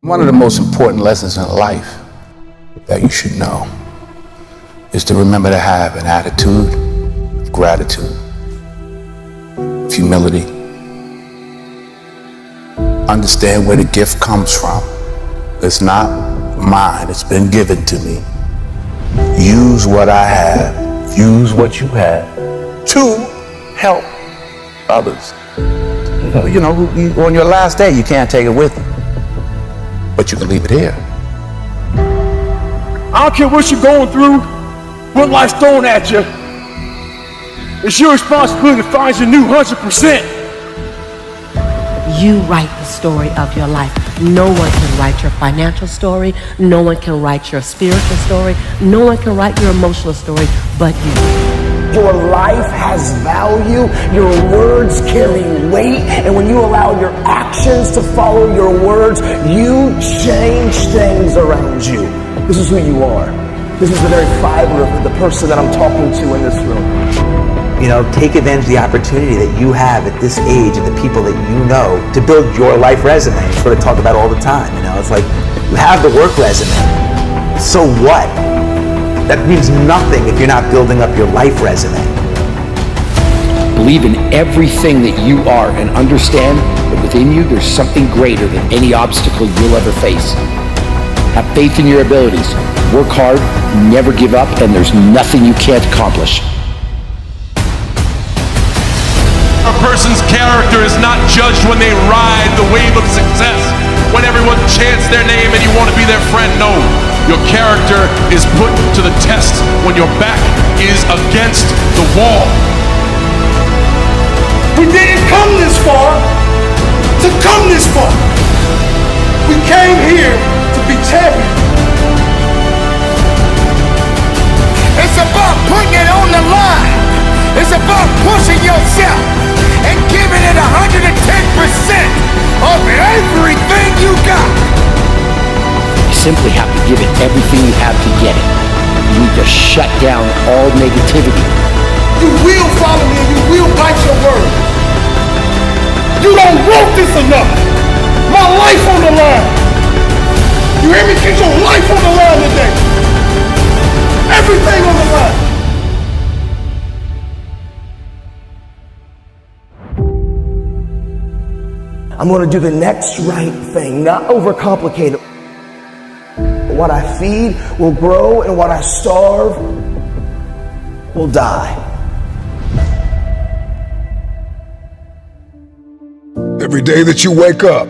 One of the most important lessons in life that you should know is to remember to have an attitude of gratitude, of humility. Understand where the gift comes from. It's not mine, it's been given to me. Use what I have, use what you have to help others. You know, on your last day, you can't take it with you, but you can leave it here. I don't care what you're going through, what life's throwing at you. It's your responsibility to find your new 100%. You write the story of your life. No one can write your financial story. No one can write your spiritual story. No one can write your emotional story but you. Your life has value. Your words carry weight. And when you allow your actions to follow your words, you change things around you. This is who you are. This is the very fiber of the person that I'm talking to in this room. You know, take advantage of the opportunity that you have at this age and the people that you know to build your life resume. It's what I talk about all the time. You know, it's like you have the work resume. So what? That means nothing if you're not building up your life resume. Believe in everything that you are and understand that within you there's something greater than any obstacle you'll ever face. Have faith in your abilities. Work hard, never give up, and there's nothing you can't accomplish. A person's character is not judged when they ride the wave of success, when everyone chants their name and you want to be their friend. No, your character is put to the test when your back is against the wall. We didn't come this far to come this far. We came here to be champions. It's about putting it on the line. It's about pushing yourself and giving it 110% of everything you got. You simply have to give it everything you have to get it. You need to shut down all negativity. You will follow me and you will bite your word. You don't want this enough. My life on the line. You hear me? Get your life on the line today. Everything on the line. I'm going to do the next right thing, not overcomplicate it. What I feed will grow and what I starve will die. Every day that you wake up,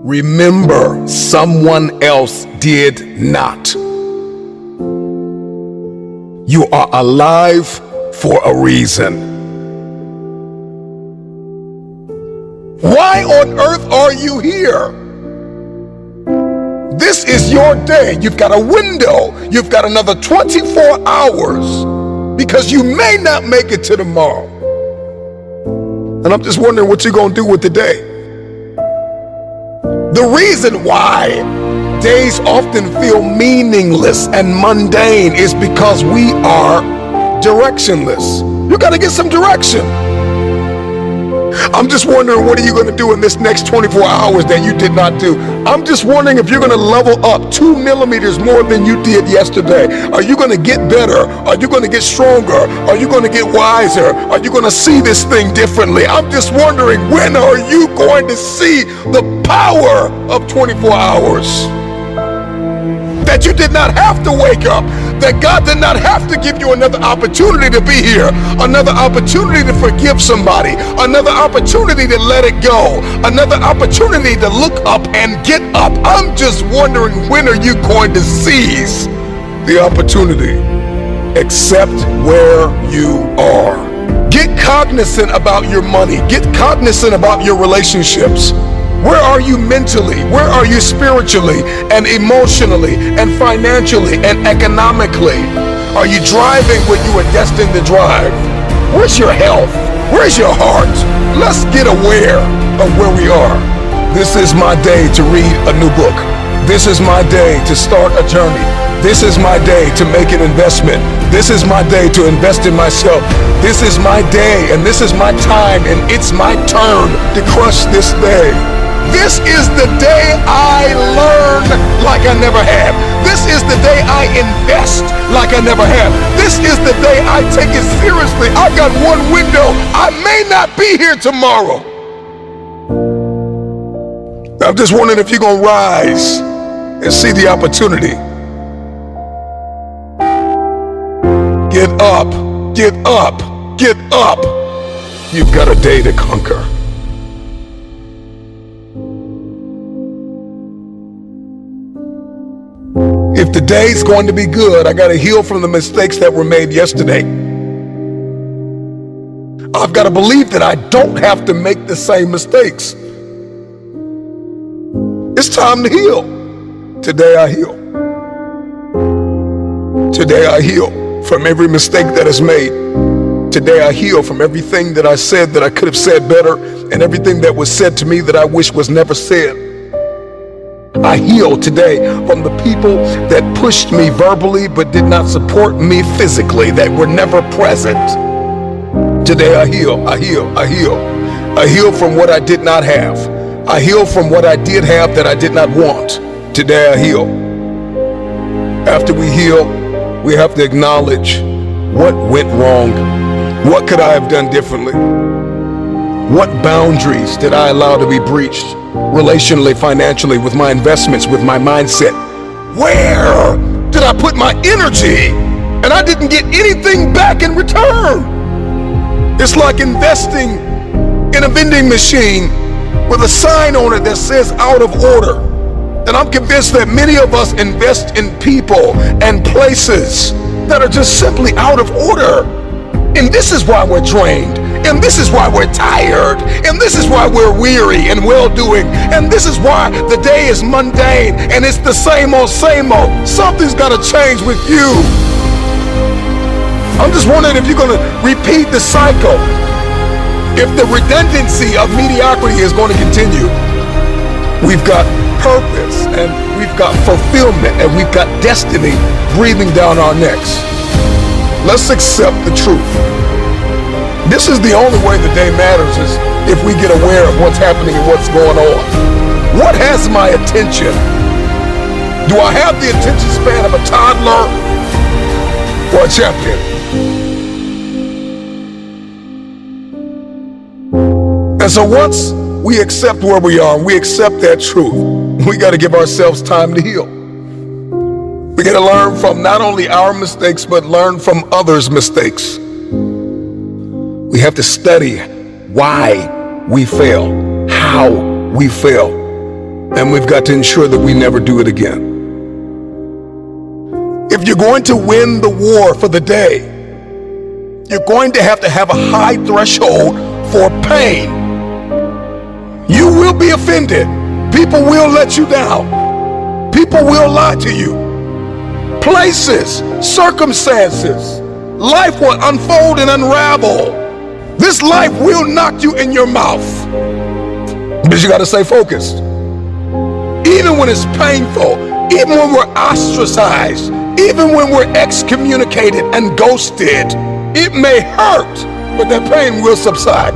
remember someone else did not. You are alive for a reason. Why on earth are you here? This is your day. You've got a window. You've got another 24 hours because you may not make it to tomorrow. And I'm just wondering what you're going to do with the day. The reason why days often feel meaningless and mundane is because we are directionless. You got to get some direction. I'm just wondering, what are you going to do in this next 24 hours that you did not do? I'm just wondering if you're going to level up 2 millimeters more than you did yesterday. Are you going to get better? Are you going to get stronger? Are you going to get wiser? Are you going to see this thing differently? I'm just wondering, when are you going to see the power of 24 hours? That you did not have to wake up, that God did not have to give you another opportunity to be here, another opportunity to forgive somebody, another opportunity to let it go, another opportunity to look up and get up. I'm just wondering, when are you going to seize the opportunity? Accept where you are. Get cognizant about your money. Get cognizant about your relationships. Where are you mentally? Where are you spiritually and emotionally and financially and economically? Are you driving what you are destined to drive? Where's your health? Where's your heart? Let's get aware of where we are. This is my day to read a new book. This is my day to start a journey. This is my day to make an investment. This is my day to invest in myself. This is my day and this is my time, and it's my turn to crush this day. This is the day I learn like I never have. This is the day I invest like I never have. This is the day I take it seriously. I got one window. I may not be here tomorrow. I'm just wondering if you're going to rise and see the opportunity. Get up, get up, get up. You've got a day to conquer. If the day's going to be good, I got to heal from the mistakes that were made yesterday. I've got to believe that I don't have to make the same mistakes. It's time to heal. Today I heal. Today I heal from every mistake that is made. Today I heal from everything that I said that I could have said better, and everything that was said to me that I wish was never said. I heal today from the people that pushed me verbally but did not support me physically, that were never present. Today I heal, I heal, I heal. I heal from what I did not have. I heal from what I did have that I did not want. Today I heal. After we heal, we have to acknowledge what went wrong. What could I have done differently? What boundaries did I allow to be breached? Relationally, financially, with my investments, with my mindset. Where did I put my energy and I didn't get anything back in return? It's like investing in a vending machine with a sign on it that says out of order. And I'm convinced that many of us invest in people and places that are just simply out of order. And this is why we're drained. And this is why we're tired. And this is why we're weary and well-doing. And this is why the day is mundane and it's the same old, same old. Something's got to change with you. I'm just wondering if you're going to repeat the cycle. If the redundancy of mediocrity is going to continue. We've got purpose and we've got fulfillment and we've got destiny breathing down our necks. Let's accept the truth. This is the only way the day matters, is if we get aware of what's happening and what's going on. What has my attention? Do I have the attention span of a toddler or a champion? And so once we accept where we are, and we accept that truth, we got to give ourselves time to heal. We got to learn from not only our mistakes, but learn from others' mistakes. We have to study why we fail, how we fail, and we've got to ensure that we never do it again. If you're going to win the war for the day, you're going to have a high threshold for pain. You will be offended. People will let you down. People will lie to you. Places, circumstances, life will unfold and unravel. This life will knock you in your mouth. But you got to stay focused. Even when it's painful, even when we're ostracized, even when we're excommunicated and ghosted, it may hurt, but that pain will subside.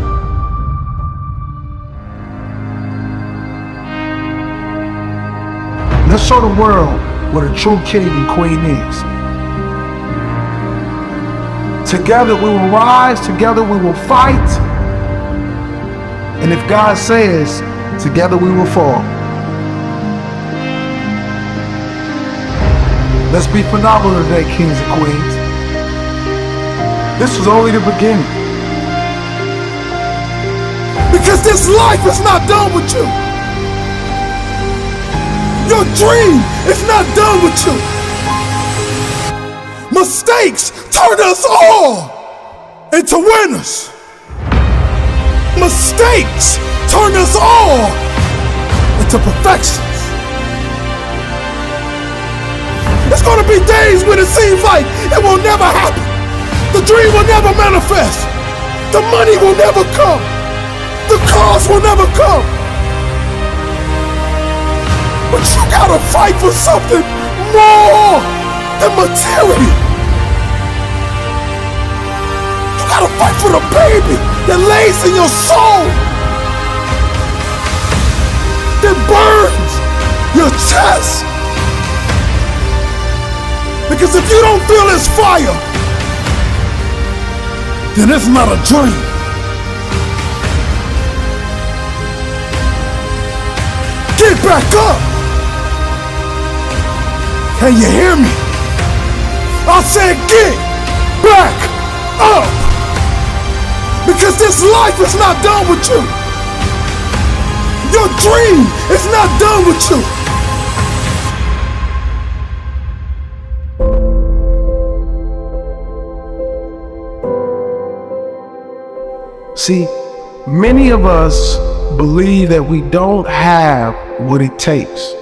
Let's show the world what a true king and queen is. Together we will rise, together we will fight. And if God says, together we will fall. Let's be phenomenal today, kings and queens. This is only the beginning. Because this life is not done with you. Your dream is not done with you. Mistakes turn us all into winners. Mistakes turn us all into perfections. There's gonna be days when it seems like it will never happen. The dream will never manifest. The money will never come. The cars will never come. But you gotta fight for something more than material. You gotta fight for the baby that lays in your soul. it burns your chest. Because if you don't feel this fire, then it's not a dream. Get back up. Can you hear me? I said get back up. Because this life is not done with you. Your dream is not done with you. See, many of us believe that we don't have what it takes.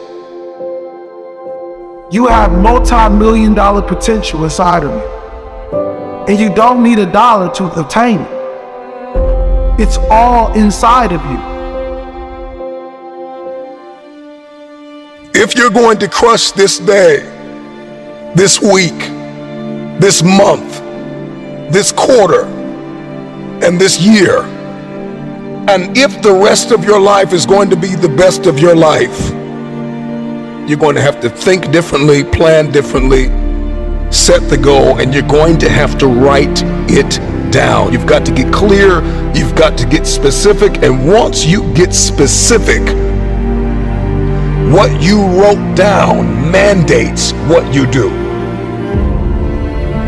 You have multi-million-dollar potential inside of you, and you don't need a dollar to obtain it. It's all inside of you. If you're going to crush this day, this week, this month, this quarter, and this year, and if the rest of your life is going to be the best of your life, you're going to have to think differently, plan differently, set the goal, and you're going to have to write it down. You've got to get clear, you've got to get specific, and once you get specific, what you wrote down mandates what you do.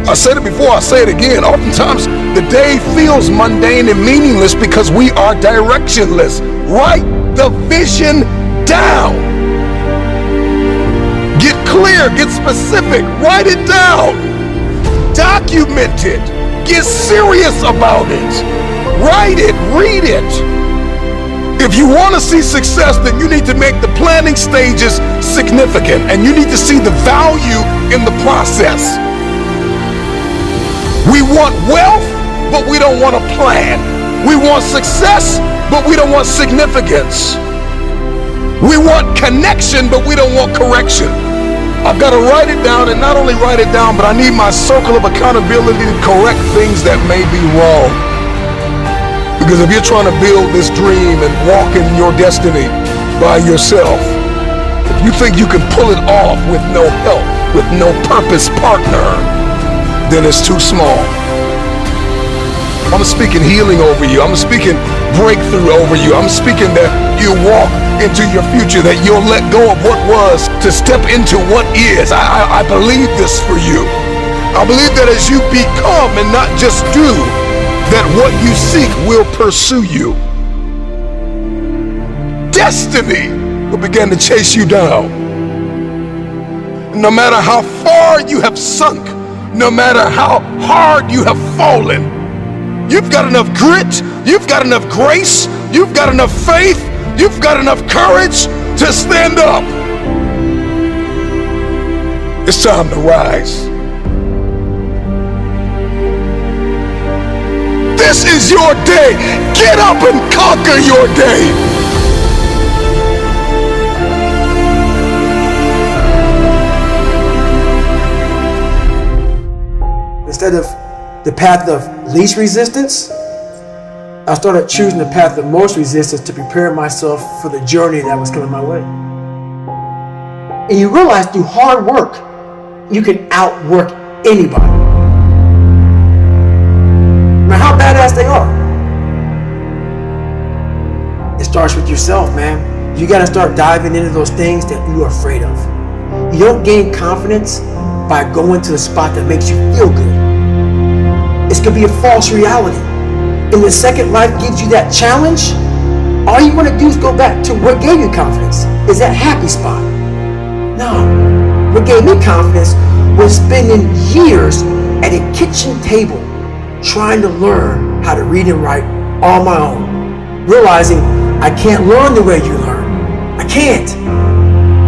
I said it before, I'll say it again. Oftentimes, the day feels mundane and meaningless because we are directionless. Write the vision down. Get clear, get specific, write it down. Document it. Get serious about it. Write it, read it. If you want to see success, then you need to make the planning stages significant, and you need to see the value in the process. We want wealth, but we don't want a plan. We want success, but we don't want significance. We want connection, but we don't want correction. I've got to write it down, and not only write it down, but I need my circle of accountability to correct things that may be wrong. Because if you're trying to build this dream and walk in your destiny by yourself, if you think you can pull it off with no help, with no purpose partner, then it's too small. I'm speaking healing over you. I'm speaking breakthrough over you. I'm speaking that you walk into your future, that you'll let go of what was to step into what is. I believe this for you. I believe that as you become and not just do, that what you seek will pursue you. Destiny will begin to chase you down. No matter how far you have sunk, no matter how hard you have fallen, you've got enough grit, you've got enough grace, you've got enough faith, you've got enough courage to stand up. It's time to rise. This is your day. Get up and conquer your day. Instead of the path of least resistance, I started choosing the path of most resistance to prepare myself for the journey that was coming my way. And you realize through hard work, you can outwork anybody. No matter how badass they are. It starts with yourself, man. You gotta start diving into those things that you are afraid of. You don't gain confidence by going to the spot that makes you feel good. It's gonna be a false reality. And the second life gives you that challenge, all you wanna do is go back to what gave you confidence. Is that happy spot. No. What gave me confidence was spending years at a kitchen table trying to learn how to read and write on my own. Realizing I can't learn the way you learn. I can't.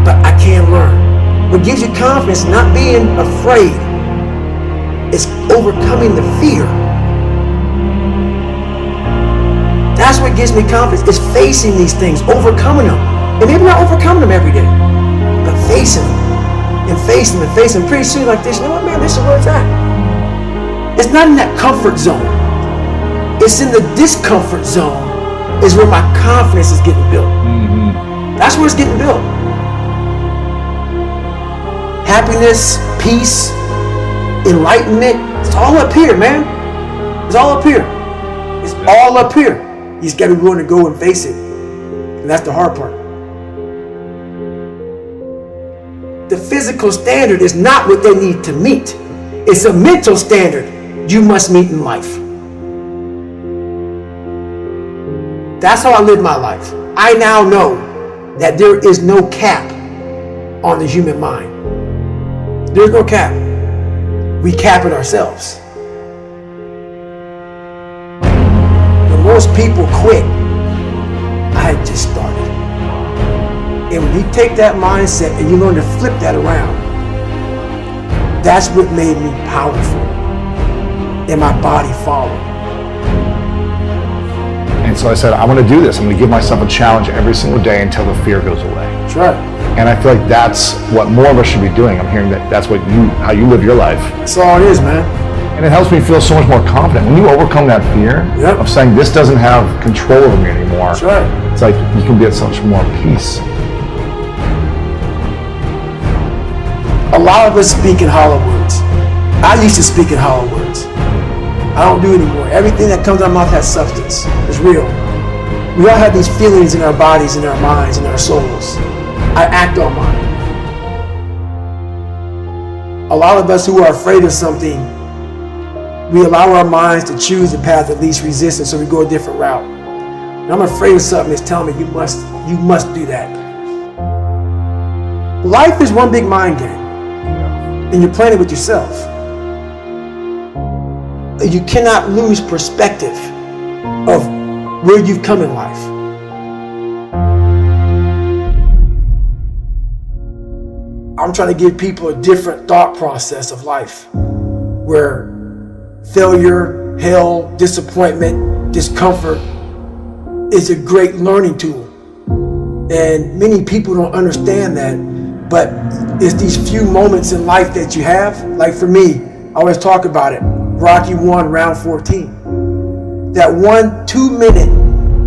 But I can learn. What gives you confidence, not being afraid, is overcoming the fear. That's what gives me confidence, is facing these things, overcoming them. And maybe not overcoming them every day, but facing them. And facing them and facing them. Pretty soon like this, you know what, man, this is where it's at. It's not in that comfort zone. It's in the discomfort zone is where my confidence is getting built. That's where it's getting built. Happiness, peace, enlightenment, it's all up here, man. It's all up here. It's all up here. You just gotta be willing to go and face it. And that's the hard part. The physical standard is not what they need to meet. It's a mental standard you must meet in life. That's how I live my life. I now know that there is no cap on the human mind. There's no cap. We cap it ourselves. When most people quit, I had just started. And when you take that mindset and you learn to flip that around, that's what made me powerful. And my body followed. And so I said, I'm going to do this. I'm going to give myself a challenge every single day until the fear goes away. That's right. And I feel like that's what more of us should be doing. I'm hearing that that's what how you live your life. That's all it is, man. And it helps me feel so much more confident. When you overcome that fear of saying this doesn't have control over me anymore, that's right. It's like you can be at such more peace. A lot of us speak in hollow words. I used to speak in hollow words. I don't do it anymore. Everything that comes out of my mouth has substance. It's real. We all have these feelings in our bodies, in our minds, in our souls. I act on mine. A lot of us who are afraid of something, we allow our minds to choose the path of least resistance, so we go a different route. And I'm afraid of something that's telling me you must do that. Life is one big mind game. And you're playing it with yourself. You cannot lose perspective of where you've come in life. I'm trying to give people a different thought process of life, where failure, hell, disappointment, discomfort is a great learning tool. And many people don't understand that, but it's these few moments in life that you have. Like for me, I always talk about it. Rocky 1, round 14. That 1 2-minute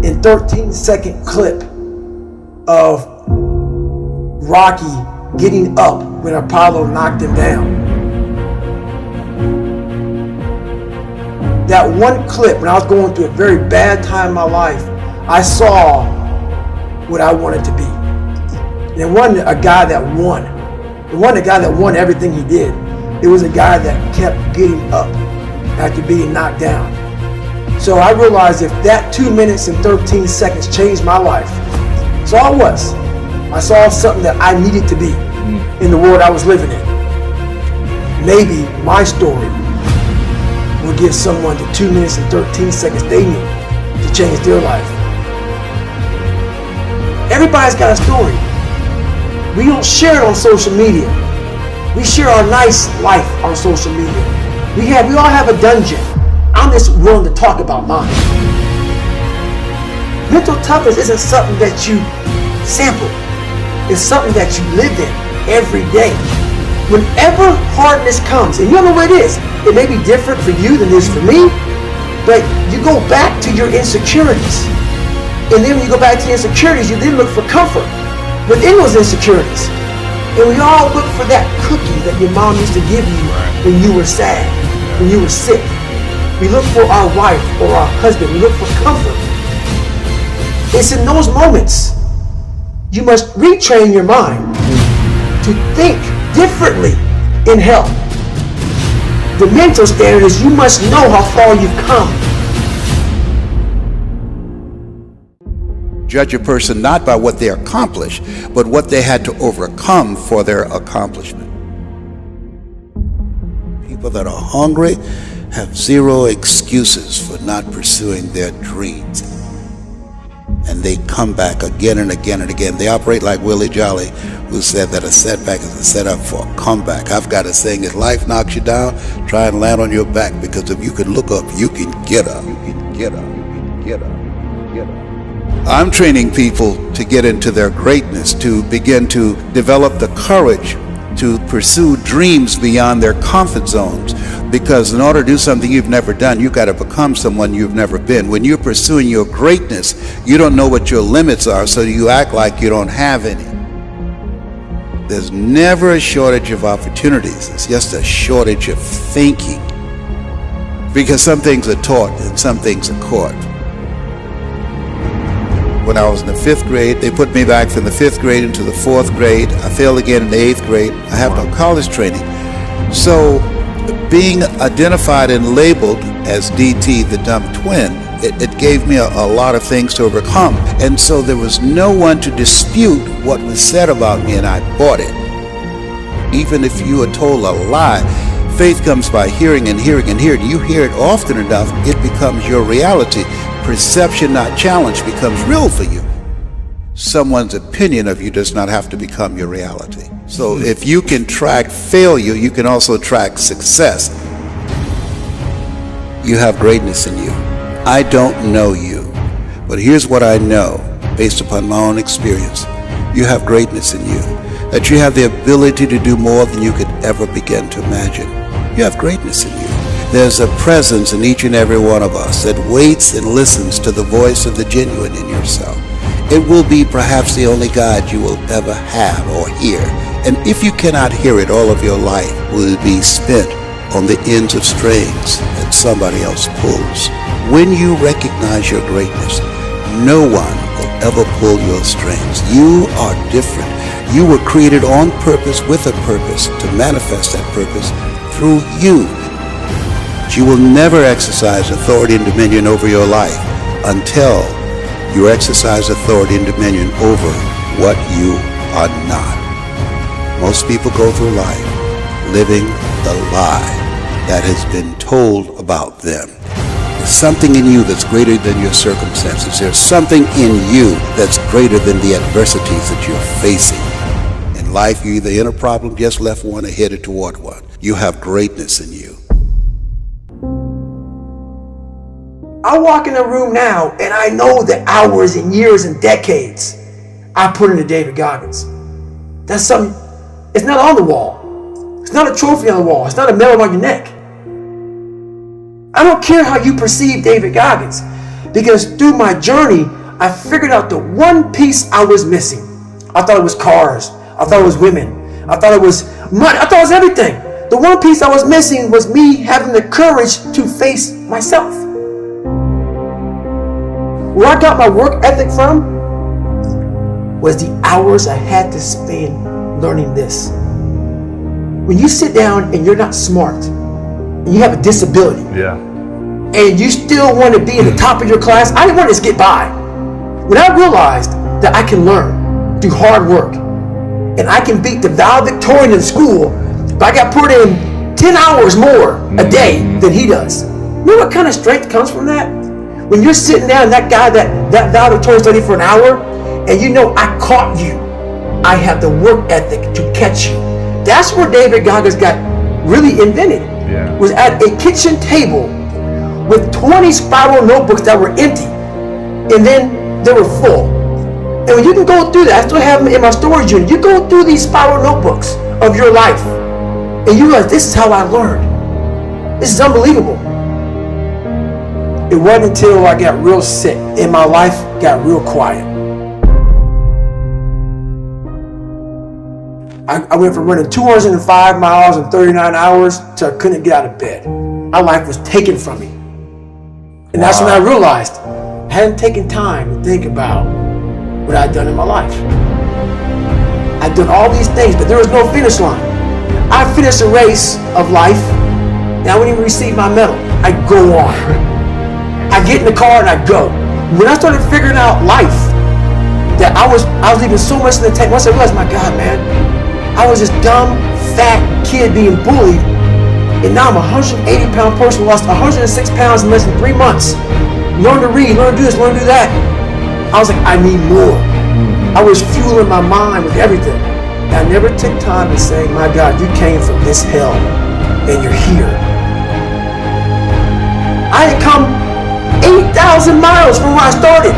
and 13-second clip of Rocky getting up when Apollo knocked him down. That one clip, when I was going through a very bad time in my life, I saw what I wanted to be. And it wasn't a guy that won. It wasn't a guy that won everything he did. It was a guy that kept getting up after being knocked down. So I realized if that 2 minutes and 13 seconds changed my life, that's all it was. I saw something that I needed to be in the world I was living in. Maybe my story will give someone the 2 minutes and 13 seconds they need to change their life. Everybody's got a story. We don't share it on social media. We share our nice life on social media. We all have a dungeon. I'm just willing to talk about mine. Mental toughness isn't something that you sample. It's something that you live in every day. Whenever hardness comes, and you don't know what it is, it may be different for you than it is for me, but you go back to your insecurities. And then when you go back to your insecurities, you then look for comfort within those insecurities. And we all look for that cookie that your mom used to give you when you were sad, when you were sick. We look for our wife or our husband. We look for comfort. It's in those moments you must retrain your mind to think differently in health. The mental standard is you must know how far you've come. Judge a person not by what they accomplish, but what they had to overcome for their accomplishment. People that are hungry have zero excuses for not pursuing their dreams. And they come back again and again and again. They operate like Willie Jolly, who said that a setback is a setup for a comeback. I've got a saying, if life knocks you down, try and land on your back, because if you can look up, you can get up. You can get up. You can get up. Get up. I'm training people to get into their greatness, to begin to develop the courage to pursue dreams beyond their comfort zones. Because in order to do something you've never done, you've got to become someone you've never been. When you're pursuing your greatness, you don't know what your limits are, so you act like you don't have any. There's never a shortage of opportunities. It's just a shortage of thinking. Because some things are taught and some things are caught. When I was in the 5th grade, they put me back from the 5th grade into the 4th grade. I failed again in the 8th grade. I have no college training. So being identified and labeled as DT, the dumb twin, it gave me a lot of things to overcome. And so there was no one to dispute what was said about me, and I bought it. Even if you are told a lie, faith comes by hearing and hearing and hearing. You hear it often enough, it becomes your reality. Perception, not challenge, becomes real for you. Someone's opinion of you does not have to become your reality. So if you can track failure, you can also track success. You have greatness in you. I don't know you, but here's what I know based upon my own experience. You have greatness in you, that you have the ability to do more than you could ever begin to imagine. You have greatness in you. There's a presence in each and every one of us that waits and listens to the voice of the genuine in yourself. It will be perhaps the only God you will ever have or hear. And if you cannot hear it, all of your life will be spent on the ends of strings that somebody else pulls. When you recognize your greatness, no one will ever pull your strings. You are different. You were created on purpose with a purpose to manifest that purpose through you. You will never exercise authority and dominion over your life until you exercise authority and dominion over what you are not. Most people go through life living the lie that has been told about them. There's something in you that's greater than your circumstances. There's something in you that's greater than the adversities that you're facing. In life, you're either in a problem, just left one, or headed toward one. You have greatness in you. I walk in a room now and I know the hours and years and decades I put into David Goggins. That's something, it's not on the wall. It's not a trophy on the wall. It's not a medal on your neck. I don't care how you perceive David Goggins, because through my journey, I figured out the one piece I was missing. I thought it was cars. I thought it was women. I thought it was money. I thought it was everything. The one piece I was missing was me having the courage to face myself. Where I got my work ethic from was the hours I had to spend learning this. When you sit down and you're not smart, and you have a disability, and you still want to be in the top of your class, I didn't want to just get by. When I realized that I can learn through hard work, and I can beat the valedictorian in school, but I got put in 10 hours more a day than he does. You know what kind of strength comes from that? When you're sitting down and that guy that valedictorian studied for an hour, and you know I caught you, I have the work ethic to catch you. That's where David Goggins got really invented. Was at a kitchen table with 20 spiral notebooks that were empty, and then they were full. And when you can go through that, I still have them in my storage unit. You go through these spiral notebooks of your life, and you realize this is how I learned. This is unbelievable. It wasn't until I got real sick and my life got real quiet. I went from running 205 miles in 39 hours to I couldn't get out of bed. My life was taken from me. And that's when I realized I hadn't taken time to think about what I'd done in my life. I'd done all these things, but there was no finish line. I finished a race of life, and I wouldn't even receive my medal. I go on. I get in the car and I go. When I started figuring out life, that I was leaving so much in the tank. Once I realized, my God, man, I was this dumb, fat kid being bullied, and now I'm a 180-pound person who lost 106 pounds in less than 3 months. Learn to read, learn to do this, learn to do that. I was like, I need more. I was fueling my mind with everything. And I never took time to say, my God, you came from this hell, and you're here. I had come 8,000 miles from where I started.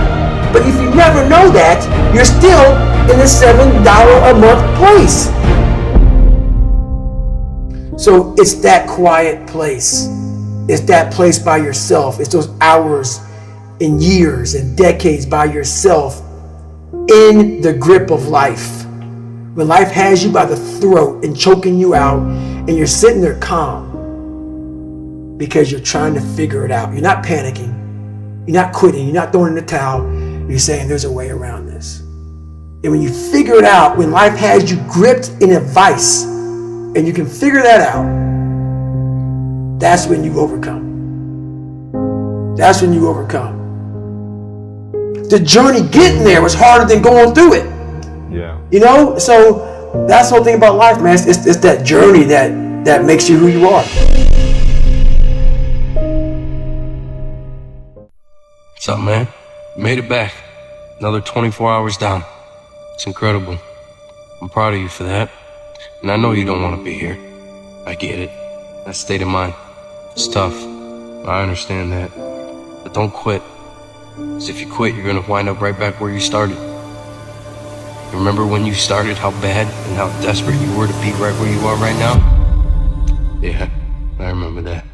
But if you never know that, you're still in the $7 a month place. So it's that quiet place. It's that place by yourself. It's those hours and years and decades by yourself in the grip of life. When life has you by the throat and choking you out, and you're sitting there calm because you're trying to figure it out. You're not panicking. You're not quitting. You're not throwing in the towel. You're saying there's a way around this. And when you figure it out, when life has you gripped in a vice, and you can figure that out, that's when you overcome. That's when you overcome. The journey getting there was harder than going through it. Yeah. You know? So that's the whole thing about life, man. It's that journey that makes you who you are. What's up, man? Made it back. Another 24 hours down. It's incredible. I'm proud of you for that. And I know you don't want to be here. I get it. That state of mind. It's tough. I understand that. But don't quit. Because if you quit, you're going to wind up right back where you started. Remember when you started, how bad and how desperate you were to be right where you are right now? Yeah, I remember that.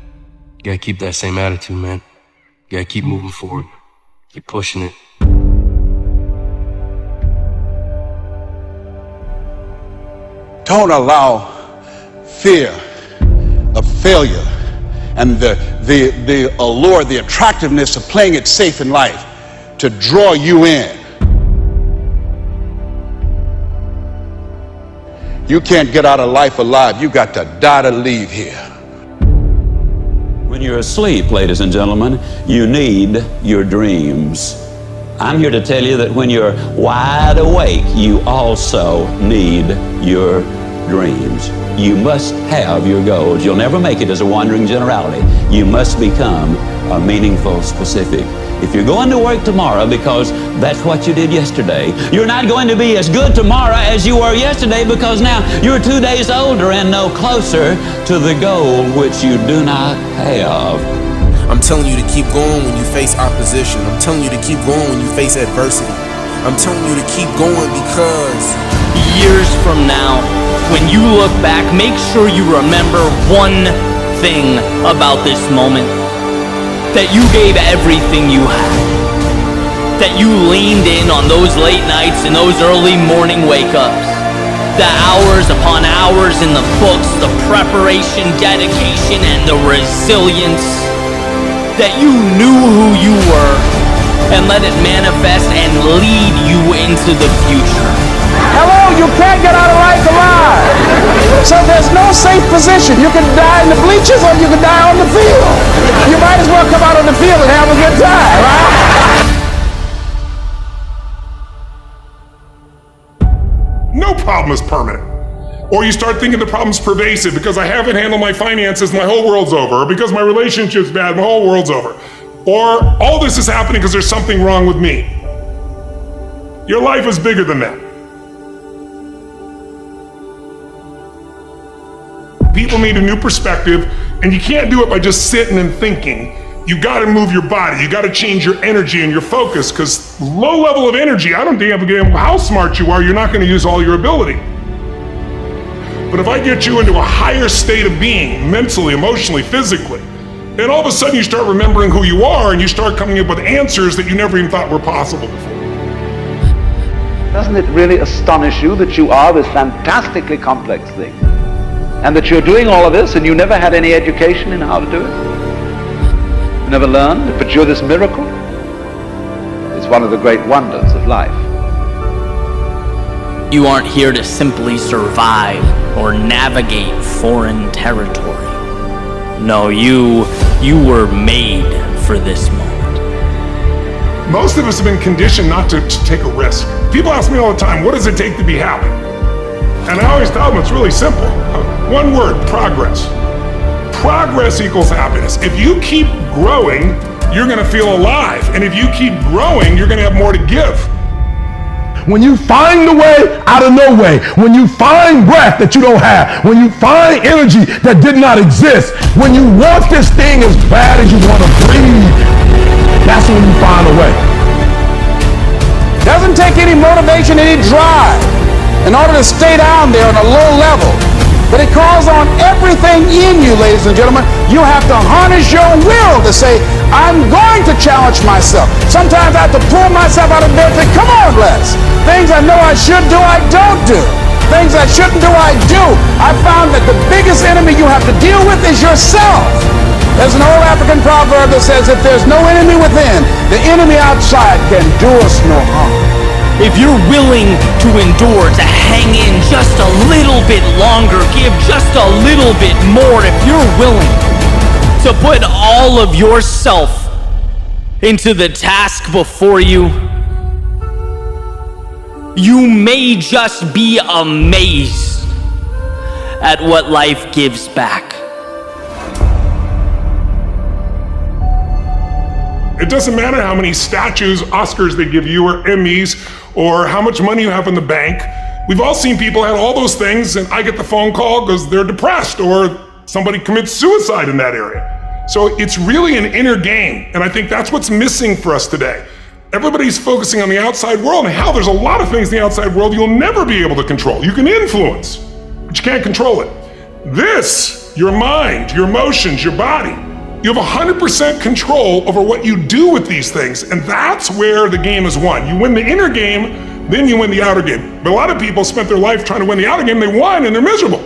You gotta keep that same attitude, man. You gotta keep moving forward. Keep pushing it. Don't allow fear of failure and the allure, the attractiveness of playing it safe in life to draw you in. You can't get out of life alive. You got to die to leave here. When you're asleep, ladies and gentlemen, you need your dreams. I'm here to tell you that when you're wide awake, you also need your dreams. You must have your goals. You'll never make it as a wandering generality. You must become a meaningful specific. If you're going to work tomorrow because that's what you did yesterday, you're not going to be as good tomorrow as you were yesterday, because now you're 2 days older and no closer to the goal which you do not have. I'm telling you to keep going when you face opposition. I'm telling you to keep going when you face adversity. I'm telling you to keep going because years from now, when you look back, make sure you remember one thing about this moment. That you gave everything you had. That you leaned in on those late nights and those early morning wake-ups. The hours upon hours in the books, the preparation, dedication, and the resilience. That you knew who you were and let it manifest and lead you into the future. Hello, you can't get out of life alive. So there's no safe position. You can die in the bleachers or you can die on the field. You might as well come out on the field and have a good time, right? No problem is permanent. Or you start thinking the problem's pervasive because I haven't handled my finances, my whole world's over. Or because my relationship's bad, my whole world's over. Or all this is happening because there's something wrong with me. Your life is bigger than that. People need a new perspective, and you can't do it by just sitting and thinking. You gotta move your body, you gotta change your energy and your focus, because low level of energy, I don't give a how smart you are, you're not gonna use all your ability. But if I get you into a higher state of being, mentally, emotionally, physically, then all of a sudden you start remembering who you are and you start coming up with answers that you never even thought were possible before. Doesn't it really astonish you that you are this fantastically complex thing? And that you're doing all of this and you never had any education in how to do it? You never learned, but you're this miracle? It's one of the great wonders of life. You aren't here to simply survive or navigate foreign territory. No, you were made for this moment. Most of us have been conditioned not to take a risk. People ask me all the time, what does it take to be happy? And I always tell them it's really simple. One word, progress. Progress equals happiness. If you keep growing, you're gonna feel alive. And if you keep growing, you're gonna have more to give. When you find the way out of no way, when you find breath that you don't have, when you find energy that did not exist, when you want this thing as bad as you want to breathe, that's when you find a way. Doesn't take any motivation, any drive in order to stay down there on a low level But it calls on everything in you, ladies and gentlemen. You have to harness your will to say, I'm going to challenge myself. Sometimes I have to pull myself out of bed and say, come on, Les. Things I know I should do, I don't do. Things I shouldn't do, I do. I found that the biggest enemy you have to deal with is yourself. There's an old African proverb that says, if there's no enemy within, the enemy outside can do us no harm. If you're willing to endure, to hang in just a little bit longer, give just a little bit more, if you're willing to put all of yourself into the task before you, you may just be amazed at what life gives back. It doesn't matter how many statues, Oscars they give you, or Emmys, or how much money you have in the bank. We've all seen people have all those things, and I get the phone call because they're depressed, or somebody commits suicide in that area. So it's really an inner game, and I think that's what's missing for us today. Everybody's focusing on the outside world, and how there's a lot of things in the outside world you'll never be able to control. You can influence, but you can't control it. This, your mind, your emotions, your body, you have 100% control over what you do with these things, and that's where the game is won. You win the inner game, then you win the outer game. But a lot of people spent their life trying to win the outer game, they won, and they're miserable.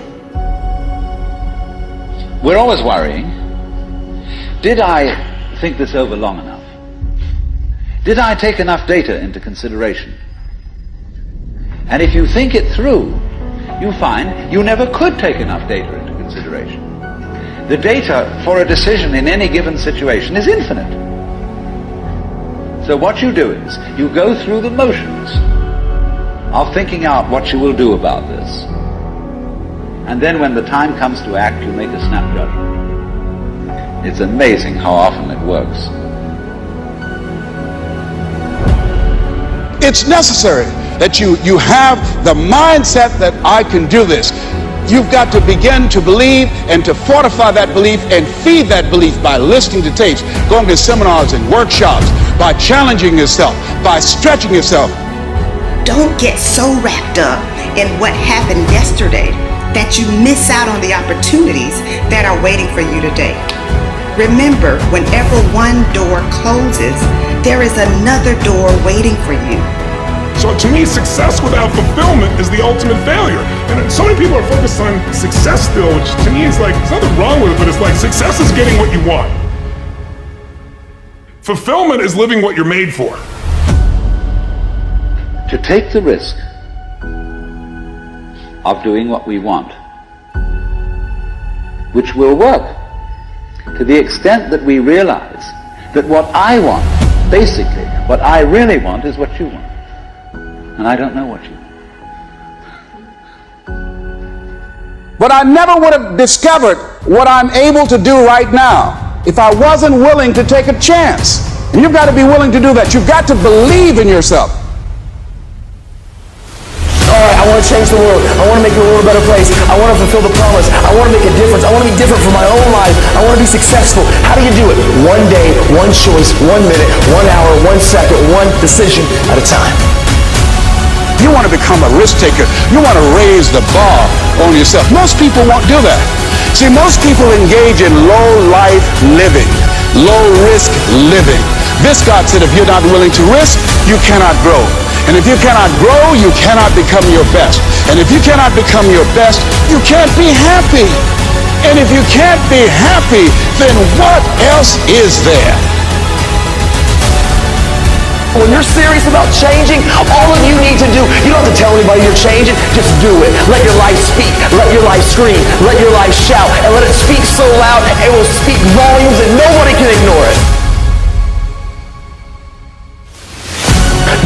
We're always worrying. Did I think this over long enough? Did I take enough data into consideration? And if you think it through, you find you never could take enough data into consideration. The data for a decision in any given situation is infinite. So what you do is, you go through the motions of thinking out what you will do about this. And then when the time comes to act, you make a snap judgment. It's amazing how often it works. It's necessary that you have the mindset that I can do this. You've got to begin to believe and to fortify that belief and feed that belief by listening to tapes, going to seminars and workshops, by challenging yourself, by stretching yourself. Don't get so wrapped up in what happened yesterday that you miss out on the opportunities that are waiting for you today. Remember, whenever one door closes, there is another door waiting for you. So to me, success without fulfillment is the ultimate failure. And so many people are focused on success still, which to me is like, there's nothing wrong with it, but it's like success is getting what you want. Fulfillment is living what you're made for. To take the risk of doing what we want, which will work to the extent that we realize that what I want, basically, what I really want is what you want. And I don't know what you want. But I never would have discovered what I'm able to do right now if I wasn't willing to take a chance. And you've got to be willing to do that. You've got to believe in yourself. All right, I want to change the world. I want to make the world a better place. I want to fulfill the promise. I want to make a difference. I want to be different for my own life. I want to be successful. How do you do it? One day, one choice, 1 minute, 1 hour, 1 second, one decision at a time. You want to become a risk taker. You want to raise the bar on yourself. Most people won't do that. See, most people engage in low life living, low risk living. Viscott said if you're not willing to risk, you cannot grow. And if you cannot grow, you cannot become your best. And if you cannot become your best, you can't be happy. And if you can't be happy, then what else is there? When you're serious about changing, all of you need to do, you don't have to tell anybody you're changing, just do it. Let your life speak, let your life scream, let your life shout, and let it speak so loud it will speak volumes that nobody can ignore it.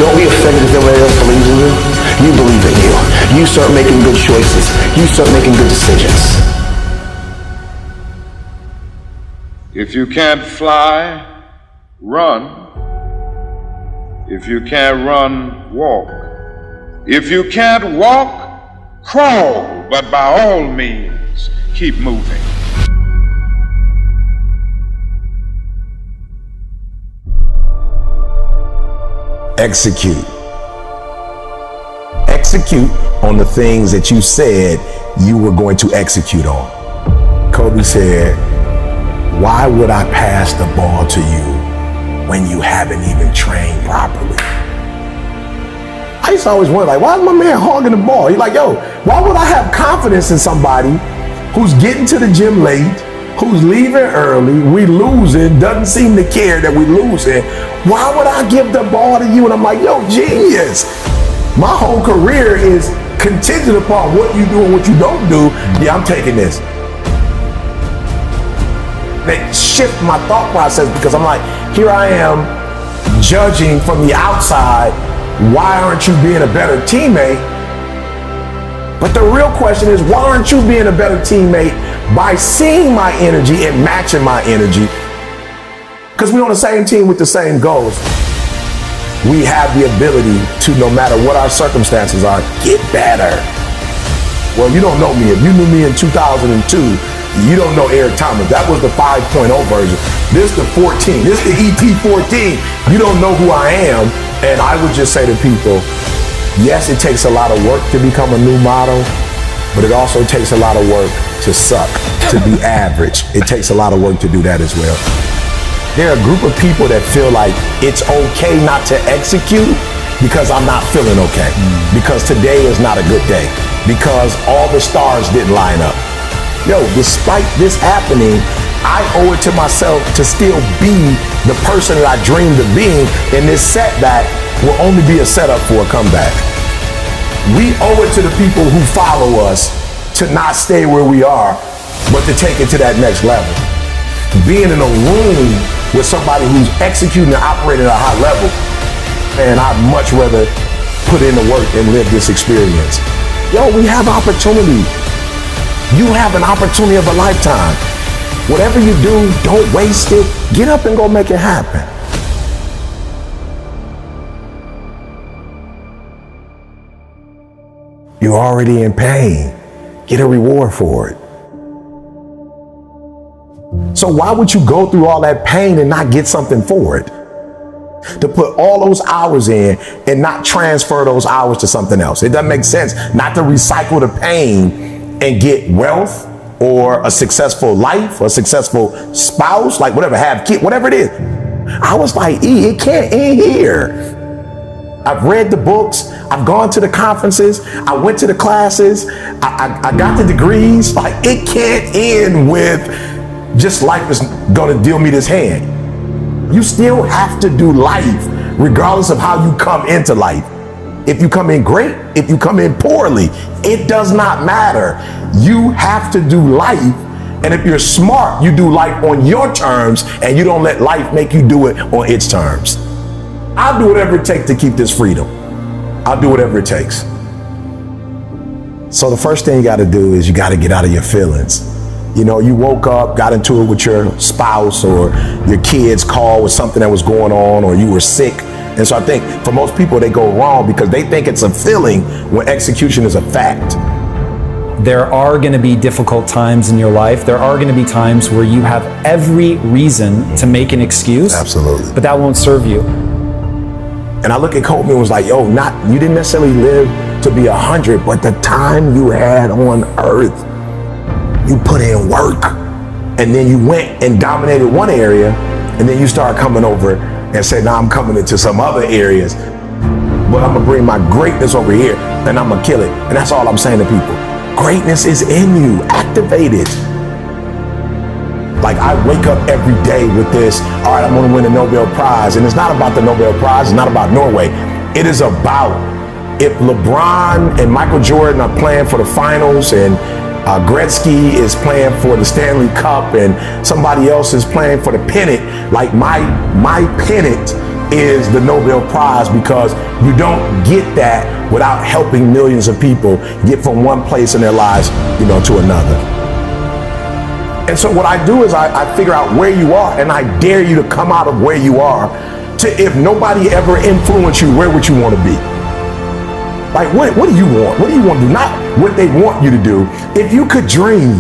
Don't be offended if nobody else believes in you. You believe in you. You start making good choices. You start making good decisions. If you can't fly, run. If you can't run, walk. If you can't walk, crawl. But by all means, keep moving. Execute. execute on the things that you said you were going to execute on. Kobe said, why would I pass the ball to you when you haven't even trained properly? I used to always wonder, like, why is my man hogging the ball? He's like, yo, why would I have confidence in somebody who's getting to the gym late, who's leaving early, we losing, doesn't seem to care that we losing? Why would I give the ball to you? And I'm like, yo, genius. My whole career is contingent upon what you do and what you don't do. Yeah, I'm taking this. That shift my thought process, because I'm like, here I am judging from the outside, why aren't you being a better teammate? But the real question is, why aren't you being a better teammate by seeing my energy and matching my energy? Because we're on the same team with the same goals. We have the ability to, no matter what our circumstances are, get better. Well, you don't know me. If you knew me in 2002, you don't know Eric Thomas. That was the 5.0 version. This the 14. This the ET14. You don't know who I am. And I would just say to people, yes, it takes a lot of work to become a new model, but it also takes a lot of work to suck, to be average. It takes a lot of work to do that as well. There are a group of people that feel like it's okay not to execute because I'm not feeling okay, because today is not a good day, because all the stars didn't line up. Yo, despite this happening, I owe it to myself to still be the person that I dreamed of being, and this setback will only be a setup for a comeback. We owe it to the people who follow us to not stay where we are, but to take it to that next level. Being in a room with somebody who's executing and operating at a high level, man, I'd much rather put in the work and live this experience. Yo, we have opportunity. You have an opportunity of a lifetime. Whatever you do, don't waste it. Get up and go make it happen. You're already in pain. Get a reward for it. So why would you go through all that pain and not get something for it? To put all those hours in and not transfer those hours to something else. It doesn't make sense not to recycle the pain and get wealth or a successful life, or a successful spouse, like whatever, have kids, whatever it is. I was like, it can't end here. I've read the books, I've gone to the conferences, I went to the classes, I got the degrees. Like, it can't end with just life is gonna deal me this hand. You still have to do life, regardless of how you come into life. If you come in great, if you come in poorly, it does not matter. You have to do life, and if you're smart, you do life on your terms, and you don't let life make you do it on its terms. I'll do whatever it takes to keep this freedom. I'll do whatever it takes. So the first thing you gotta do is you gotta get out of your feelings. You know, you woke up, got into it with your spouse, or your kids called with something that was going on, or you were sick. And so I think for most people, they go wrong because they think it's a feeling when execution is a fact. There are going to be difficult times in your life. There are going to be times where you have every reason to make an excuse. Absolutely. But that won't serve you. And I look at Kobe and was like, yo, you didn't necessarily live to be 100, but the time you had on earth, you put in work. And then you went and dominated one area, and then you started coming over and said, now I'm coming into some other areas, but I'm gonna bring my greatness over here and I'm gonna kill it. And that's all I'm saying to people. Greatness is in you, activate it. Like, I wake up every day with this, all right, I'm gonna win a Nobel Prize. And it's not about the Nobel Prize, it's not about Norway. It is about if LeBron and Michael Jordan are playing for the finals, and Gretzky is playing for the Stanley Cup, and somebody else is playing for the pennant, like my pennant is the Nobel Prize, because you don't get that without helping millions of people get from one place in their lives, to another. And so what I do is I figure out where you are, and I dare you to come out of where you are to, if nobody ever influenced you, where would you want to be? Like, what do you want? What do you want to do? Not what they want you to do. If you could dream,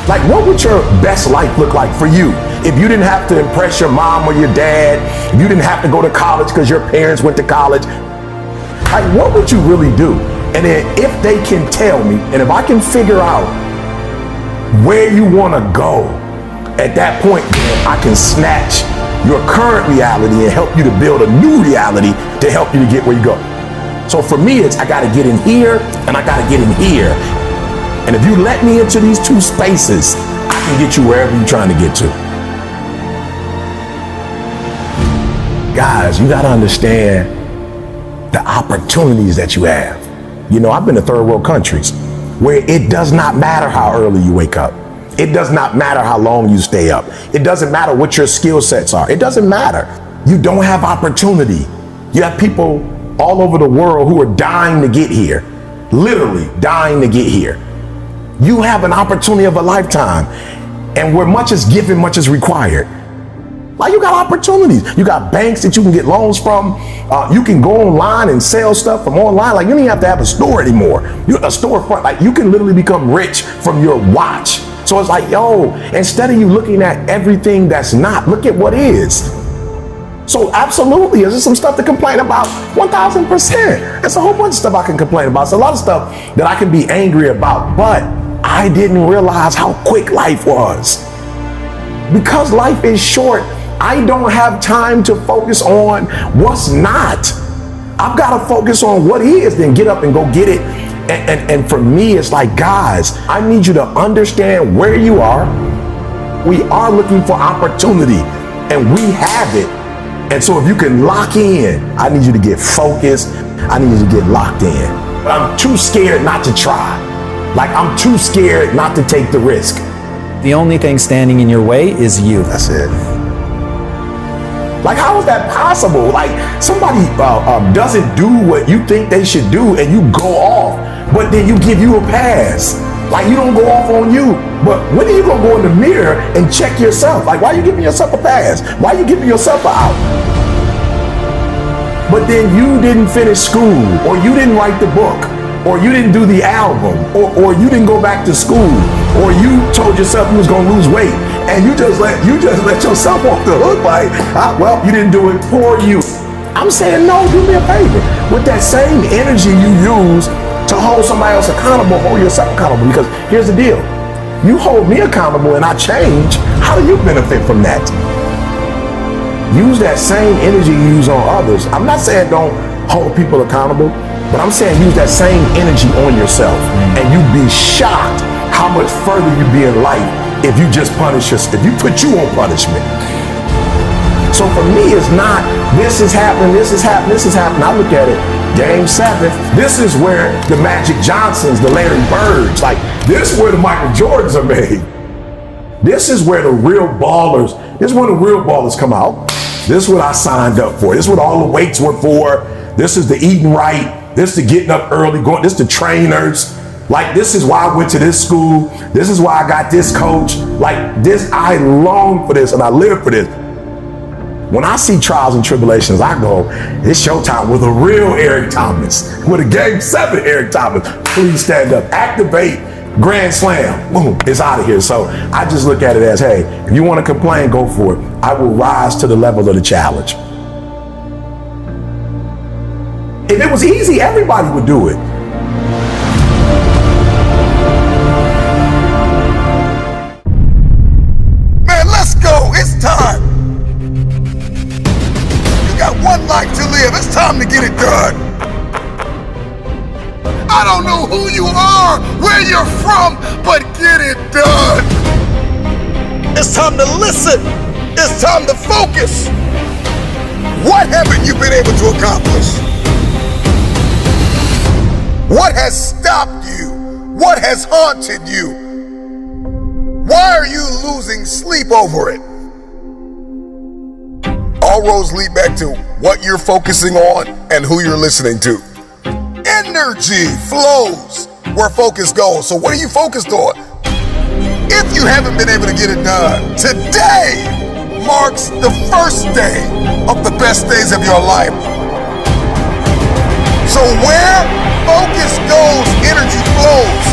like, what would your best life look like for you? If you didn't have to impress your mom or your dad, if you didn't have to go to college because your parents went to college, Like, what would you really do? And then if they can tell me, and if I can figure out where you want to go, at that point, man, I can snatch your current reality and help you to build a new reality to help you to get where you go. So for me, it's I got to get in here and I got to get in here. And if you let me into these two spaces, I can get you wherever you're trying to get to. Guys, you got to understand the opportunities that you have. You know, I've been to third world countries where it does not matter how early you wake up. It does not matter how long you stay up. It doesn't matter what your skill sets are. It doesn't matter. You don't have opportunity. You have people all over the world who are dying to get here, literally dying to get here. You have an opportunity of a lifetime, and where much is given, much is required. Like, you got opportunities. You got banks that you can get loans from. You can go online and sell stuff from online. Like, you don't even have to have a store anymore. You a storefront. Like, you can literally become rich from your watch. So it's like, yo, instead of you looking at everything that's not, look at what is. So absolutely, is there some stuff to complain about? 1,000%. There's a whole bunch of stuff I can complain about. It's a lot of stuff that I can be angry about, but I didn't realize how quick life was. Because life is short, I don't have time to focus on what's not. I've got to focus on what is, then get up and go get it. And for me, it's like, guys, I need you to understand where you are. We are looking for opportunity, and we have it. And so if you can lock in, I need you to get focused. I need you to get locked in. But I'm too scared not to try. Like, I'm too scared not to take the risk. The only thing standing in your way is you. That's it. Like, how is that possible? Like, somebody doesn't do what you think they should do and you go off, but then you give you a pass. Like, you don't go off on you. But when are you gonna go in the mirror and check yourself? Like, why are you giving yourself a pass? Why are you giving yourself an out? But then you didn't finish school, or you didn't write the book, or you didn't do the album, or you didn't go back to school, or you told yourself you was gonna lose weight, and you just let yourself off the hook. Like, well, you didn't do it for you. I'm saying, no, do me a favor. With that same energy you use to hold somebody else accountable, hold yourself accountable. Because here's the deal. You hold me accountable and I change, how do you benefit from that? Use that same energy you use on others. I'm not saying don't hold people accountable, but I'm saying use that same energy on yourself. And you'd be shocked how much further you'd be in life if you just punish yourself, if you put you on punishment. So for me, it's not, this is happening, this is happening, this is happening. I look at it, Game 7, this is where the Magic Johnsons, the Larry Birds, like, this is where the Michael Jordans are made. This is where the real ballers, this is when the real ballers come out. This is what I signed up for. This is what all the weights were for. This is the eating right. This is the getting up early, this is the trainers. Like, this is why I went to this school. This is why I got this coach. Like, this, I long for this and I live for this. When I see trials and tribulations, I go, it's showtime with a real Eric Thomas, with a Game 7 Eric Thomas. Please stand up, activate, grand slam, boom, it's out of here. So I just look at it as, hey, if you want to complain, go for it. I will rise to the level of the challenge. If it was easy, everybody would do it. Man, let's go, it's time. Got one life to live. It's time to get it done. I don't know who you are, where you're from, but get it done. It's time to listen. It's time to focus. What haven't you been able to accomplish? What has stopped you? What has haunted you? Why are you losing sleep over it? All roads lead back to what you're focusing on and who you're listening to. Energy flows where focus goes. So what are you focused on? If you haven't been able to get it done, today marks the first day of the best days of your life. So where focus goes, energy flows.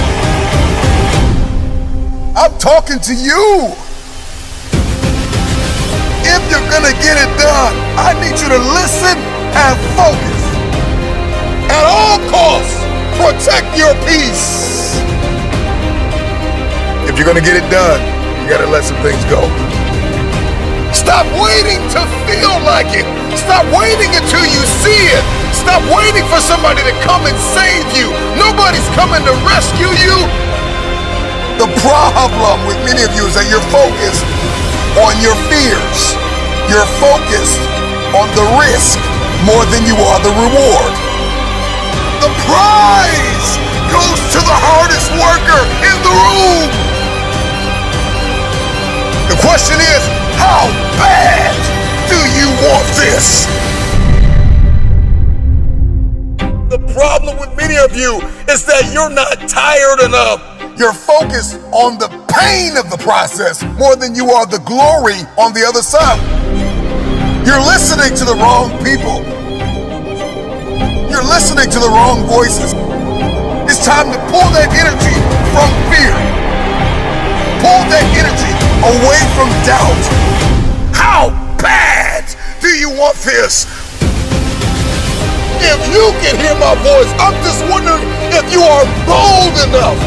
I'm talking to you. If you're gonna get it done, I need you to listen and focus. At all costs, protect your peace. If you're gonna get it done, you gotta let some things go. Stop waiting to feel like it. Stop waiting until you see it. Stop waiting for somebody to come and save you. Nobody's coming to rescue you. The problem with many of you is that you're focused on your fears. You're focused on the risk more than you are the reward. The prize goes to the hardest worker in the room. The question is, how bad do you want this? The problem with many of you is that you're not tired enough. You're focused on the pain of the process more than you are the glory on the other side. You're listening to the wrong people. You're listening to the wrong voices. It's time to pull that energy from fear. Pull that energy away from doubt. How bad do you want this? If you can hear my voice, I'm just wondering if you are bold enough,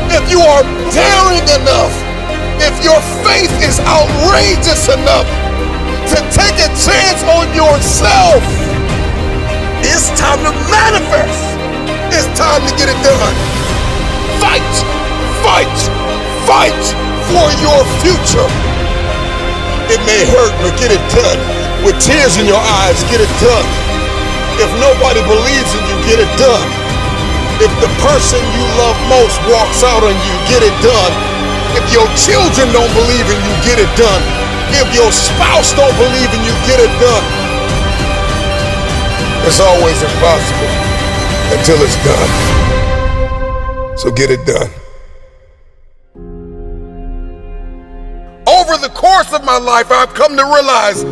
if you are daring enough, if your faith is outrageous enough to take a chance on yourself. It's time to manifest. It's time to get it done. Fight, fight, fight for your future. It may hurt, but get it done. With tears in your eyes, get it done. If nobody believes in you, get it done. If the person you love most walks out on you, get it done. If your children don't believe in you, get it done. If your spouse don't believe in you, get it done. It's always impossible until it's done. So get it done. Over the course of my life, I've come to realize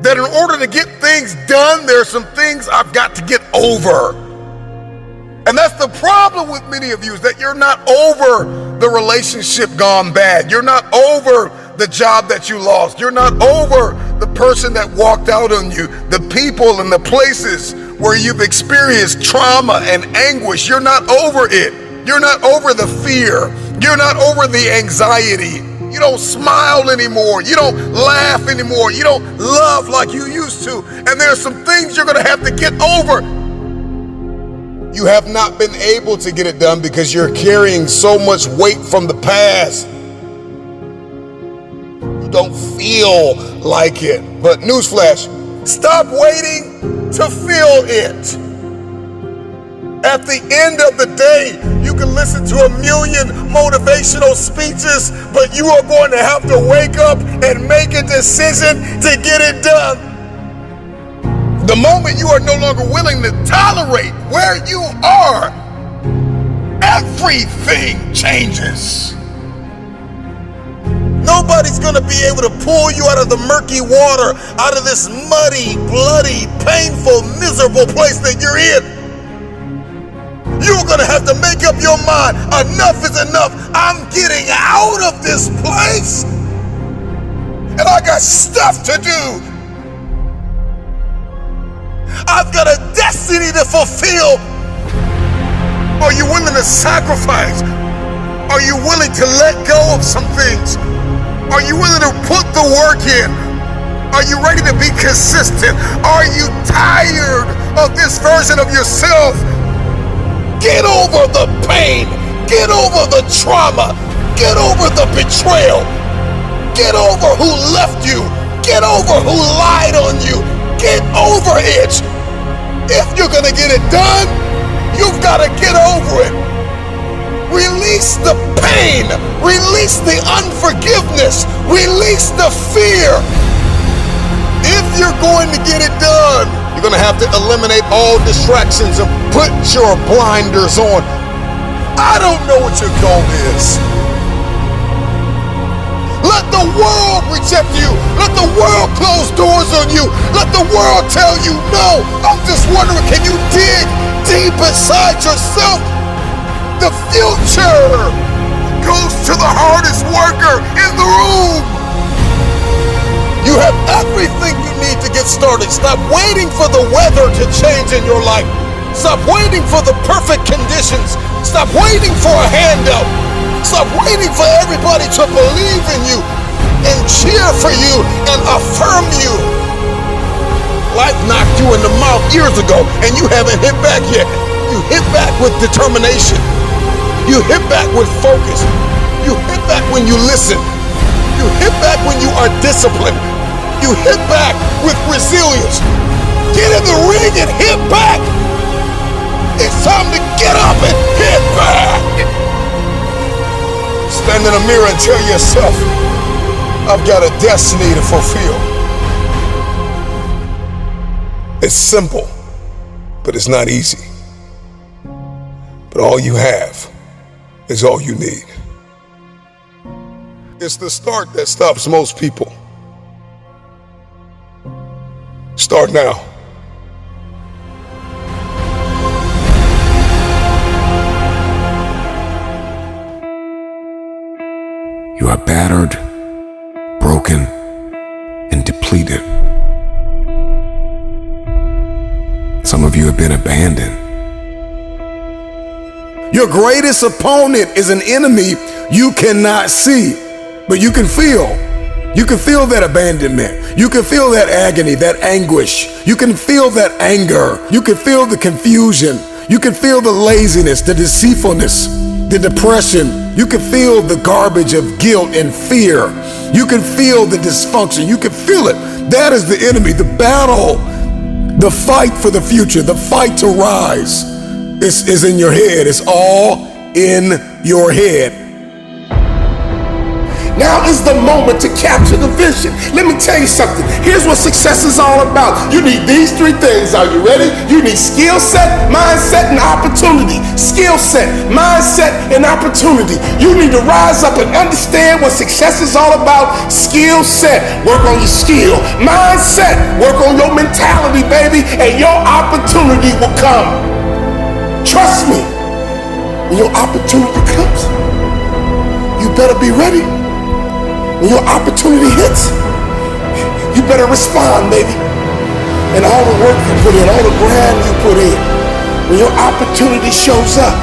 that in order to get things done, there are some things I've got to get over. And that's the problem with many of you, is that you're not over the relationship gone bad. You're not over the job that you lost. You're not over the person that walked out on you, the people and the places where you've experienced trauma and anguish. You're not over it. You're not over the fear. You're not over the anxiety. You don't smile anymore. You don't laugh anymore. You don't love like you used to. And there are some things you're going to have to get over. You have not been able to get it done because you're carrying so much weight from the past. You don't feel like it. But newsflash, stop waiting to feel it. At the end of the day, you can listen to 1,000,000 motivational speeches, but you are going to have to wake up and make a decision to get it done. The moment you are no longer willing to tolerate where you are, everything changes. Nobody's going to be able to pull you out of the murky water, out of this muddy, bloody, painful, miserable place that you're in. You're gonna have to make up your mind. Enough is enough. I'm getting out of this place. And I got stuff to do. I've got a destiny to fulfill. Are you willing to sacrifice? Are you willing to let go of some things? Are you willing to put the work in? Are you ready to be consistent? Are you tired of this version of yourself? Get over the pain. Get over the trauma. Get over the betrayal. Get over who left you. Get over who lied on you. Get over it. If you're gonna get it done, you've gotta get over it. Release the pain. Release the unforgiveness. Release the fear. If you're going to get it done, you're going to have to eliminate all distractions and put your blinders on. I don't know what your goal is. Let the world reject you. Let the world close doors on you. Let the world tell you no. I'm just wondering, can you dig deep inside yourself? The future goes to the hardest worker in the room. You have everything you need to get started. Stop waiting for the weather to change in your life. Stop waiting for the perfect conditions. Stop waiting for a handout. Stop waiting for everybody to believe in you and cheer for you and affirm you. Life knocked you in the mouth years ago and you haven't hit back yet. You hit back with determination. You hit back with focus. You hit back when you listen. You hit back when you are disciplined. You hit back with resilience. Get in the ring and hit back. It's time to get up and hit back. Stand in the mirror and tell yourself, I've got a destiny to fulfill. It's simple, but it's not easy. But all you have is all you need. It's the start that stops most people. Start now. You are battered, broken, and depleted. Some of you have been abandoned. Your greatest opponent is an enemy you cannot see, but you can feel. You can feel that abandonment. You can feel that agony, that anguish. You can feel that anger. You can feel the confusion. You can feel the laziness, the deceitfulness, the depression. You can feel the garbage of guilt and fear. You can feel the dysfunction. You can feel it. That is the enemy, the battle, the fight for the future, the fight to rise is in your head. It's all in your head. Now is the moment to capture the vision. Let me tell you something. Here's what success is all about. You need these three things. Are you ready? You need skill set, mindset, and opportunity. Skill set, mindset, and opportunity. You need to rise up and understand what success is all about. Skill set, work on your skill. Mindset, work on your mentality, baby, and your opportunity will come. Trust me, when your opportunity comes, you better be ready. When your opportunity hits, you better respond, baby. And all the work you put in, all the grind you put in, when your opportunity shows up,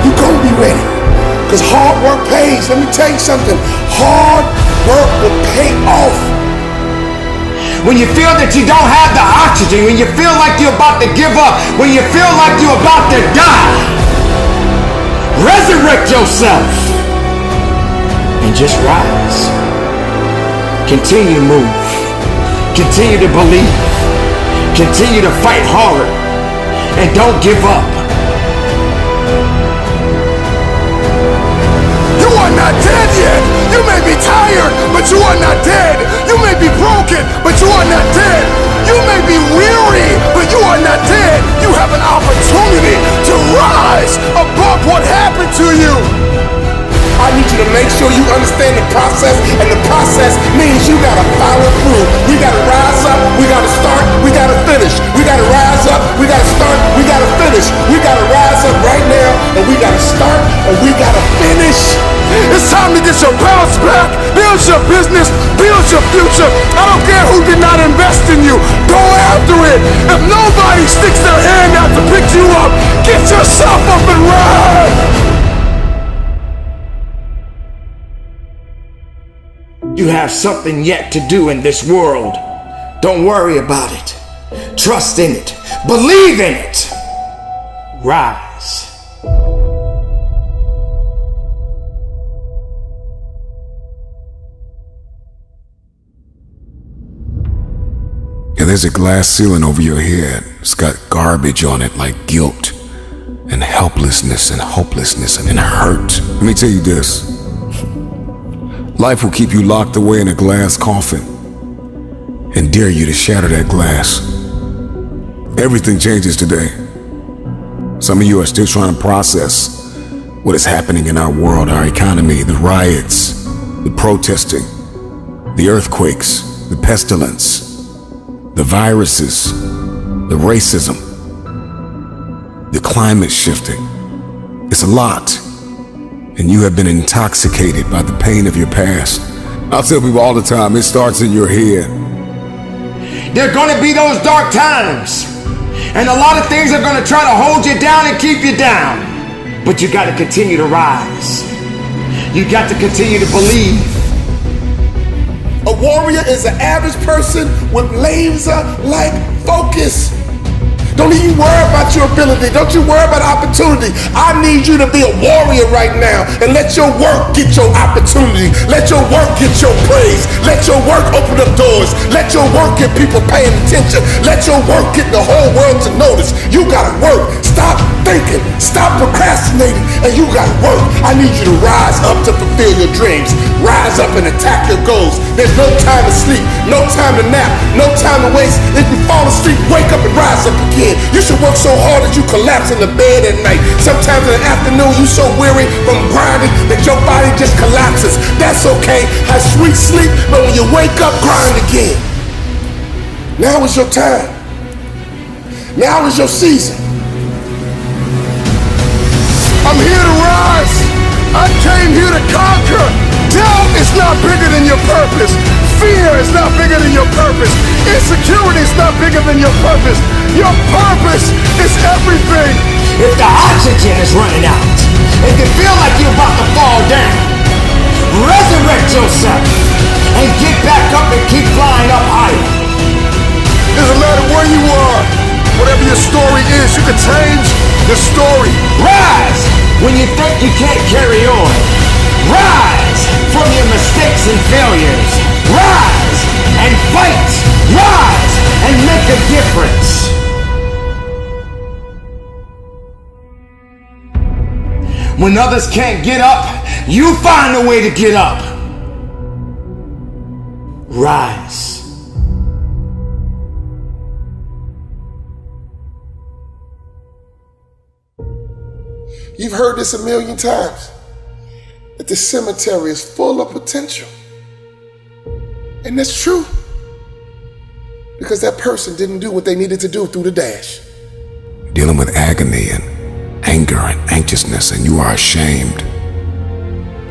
you're gonna be ready. Because hard work pays. Let me tell you something. Hard work will pay off. When you feel that you don't have the oxygen, when you feel like you're about to give up, when you feel like you're about to die, resurrect yourself. And just rise. Continue to move. Continue to believe. Continue to fight hard. And don't give up. You are not dead yet. You may be tired, but you are not dead. You may be broken, but you are not dead. You may be weary, but you are not dead. You have an opportunity to rise above what happened to you. I need you to make sure you understand the process, and the process means you gotta follow through. We gotta rise up, we gotta start, we gotta finish. We gotta rise up, we gotta start, we gotta finish. We gotta rise up right now, and we gotta start, and we gotta finish. It's time to get your bounce back. Build your business, build your future. I don't care who did not invest in you. Go after it. If nobody sticks their hand out to pick you up, get yourself up and ride. You have something yet to do in this world. Don't worry about it. Trust in it. Believe in it. Rise. Yeah, there's a glass ceiling over your head. It's got garbage on it like guilt and helplessness and hopelessness and hurt. Let me tell you this. Life will keep you locked away in a glass coffin and dare you to shatter that glass. Everything changes today. Some of you are still trying to process what is happening in our world, our economy, the riots, the protesting, the earthquakes, the pestilence, the viruses, the racism, the climate shifting. It's a lot. And you have been intoxicated by the pain of your past. I tell people all the time, it starts in your head. There are going to be those dark times. And a lot of things are gonna try to hold you down and keep you down. But you gotta continue to rise. You got to continue to believe. A warrior is an average person with laser-like focus. Don't even worry about your ability. Don't you worry about opportunity. I need you to be a warrior right now and let your work get your opportunity. Let your work get your praise. Let your work open up doors. Let your work get people paying attention. Let your work get the whole world to notice. You gotta work. Stop thinking. Stop procrastinating. And you gotta work. I need you to rise up to fulfill your dreams. Rise up and attack your goals. There's no time to sleep. No time to nap. No time to waste. If you fall asleep, wake up and rise up again. You should work so hard that you collapse in the bed at night. Sometimes in the afternoon, you so weary from grinding that your body just collapses. That's okay. Have sweet sleep, but when you wake up, grind again. Now is your time. Now is your season. I'm here to rise. I came here to conquer. Doubt is not bigger than your purpose. Fear is not bigger than your purpose. Insecurity is not bigger than your purpose. Your purpose is everything. If the oxygen is running out, if you feel like you're about to fall down, resurrect yourself and get back up and keep flying up higher. Doesn't matter where you are, whatever your story is, you can change the story. Rise when you think you can't carry on. Rise from your mistakes and failures. Rise and fight. Rise and make a difference. When others can't get up, you find a way to get up. Rise. You've heard this a million times, that the cemetery is full of potential. And that's true. Because that person didn't do what they needed to do through the dash. Dealing with agony and anger and anxiousness, and you are ashamed.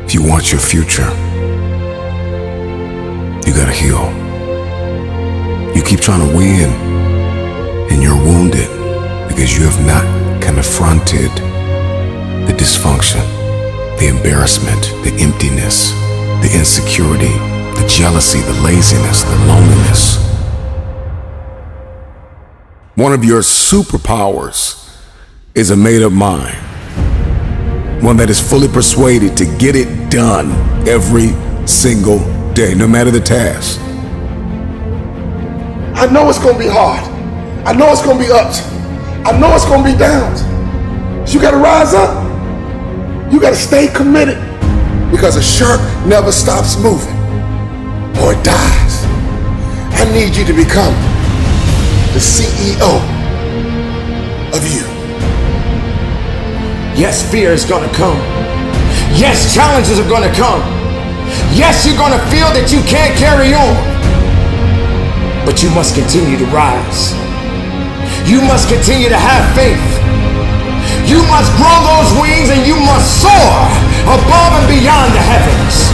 If you want your future, you gotta heal. You keep trying to win, and you're wounded because you have not confronted the dysfunction, the embarrassment, the emptiness, the insecurity, the jealousy, the laziness, the loneliness. One of your superpowers is a made-up mind. One that is fully persuaded to get it done every single day, no matter the task. I know it's gonna be hard. I know it's gonna be ups. I know it's gonna be downs. So you gotta rise up. You gotta stay committed, because a shark never stops moving or it dies. I need you to become the CEO of you. Yes, fear is gonna come. Yes, challenges are gonna come. Yes, you're gonna feel that you can't carry on. But you must continue to rise. You must continue to have faith. You must grow those wings and you must soar above and beyond the heavens.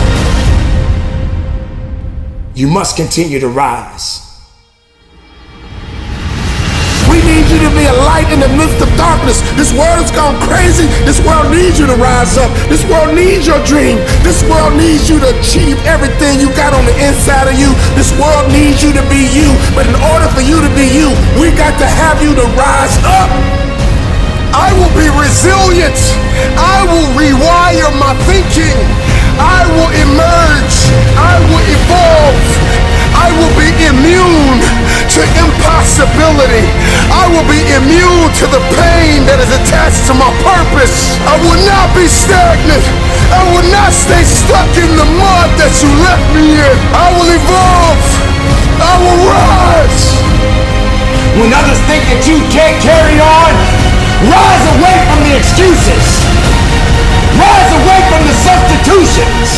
You must continue to rise. We need you to be a light in the midst of darkness. This world has gone crazy. This world needs you to rise up. This world needs your dream. This world needs you to achieve everything you got on the inside of you. This world needs you to be you. But in order for you to be you, we got to have you to rise up. I will be resilient. I will rewire my thinking. I will emerge. I will evolve. I will be immune to impossibility. I will be immune to the pain that is attached to my purpose. I will not be stagnant. I will not stay stuck in the mud that you left me in. I will evolve. I will rise. When others think that you can't carry on, rise away from the excuses. Rise away from the substitutions.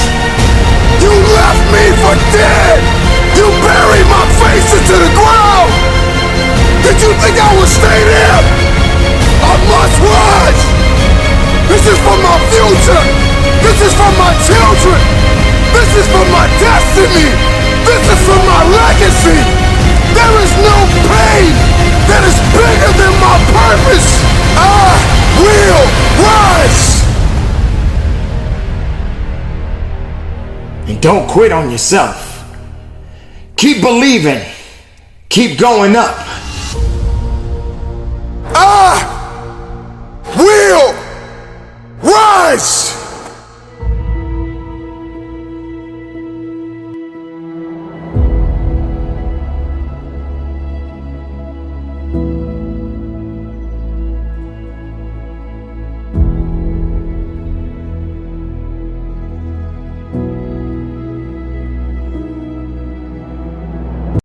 You left me for dead. You buried my face into the ground. Did you think I would stay there? I must rise. This is for my future. This is for my children. This is for my destiny. This is for my legacy. There is no pain that is bigger than my purpose. I will rise. And don't quit on yourself. Keep believing. Keep going up. I will rise.